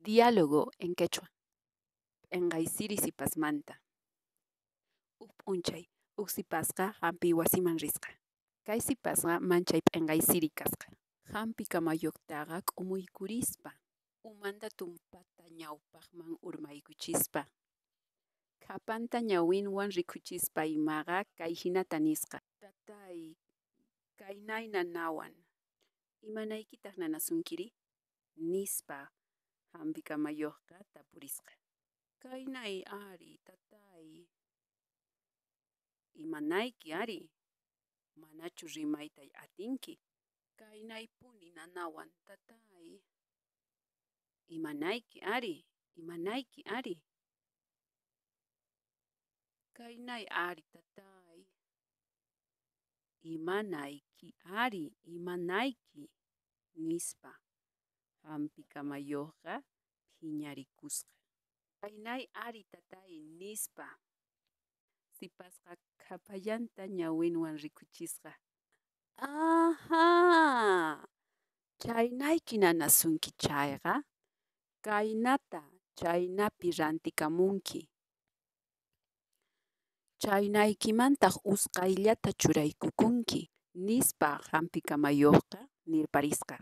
Diálogo en quechua. Engaisiri sipasmanta. Unchay, uksipasqa hampi wasiman risqa. Kay sipasqa manchay engaisiri kasqa. Hampi kamayuqtaqa k'umuykurispa. Umanta tumpata ñawpaqman urmaykuchispa. Khapanta ñawinwan rikhuchispa imaqa kay hinata nisqa. Tatay, kaynay nanawan, imanaykitaq nanasunkiri? Nispa hampi kamayuqqa tapurisqa. Kaynay ari, tatay. Imanayki ari, manachu rimaytay atinki? Kaynaypuni nanawan, tatay. Imanayki ari, imanayki ari. Kaynay ari, tatay. Imanayki ari, imanayki. Nispa hampi kamayuqqa phiñarikusqa. Kaynay ari, tatay, nispa. Sipasqa khapallanta ñawinwan rikhuchisqa. Aha, chaynayki nanasunki chayqa. Kaynata chaynapi rantikamunki. Chaynaykimantaq usqhayllata churaykukunki. Nispa hampi kamayuqqa nirparisqa.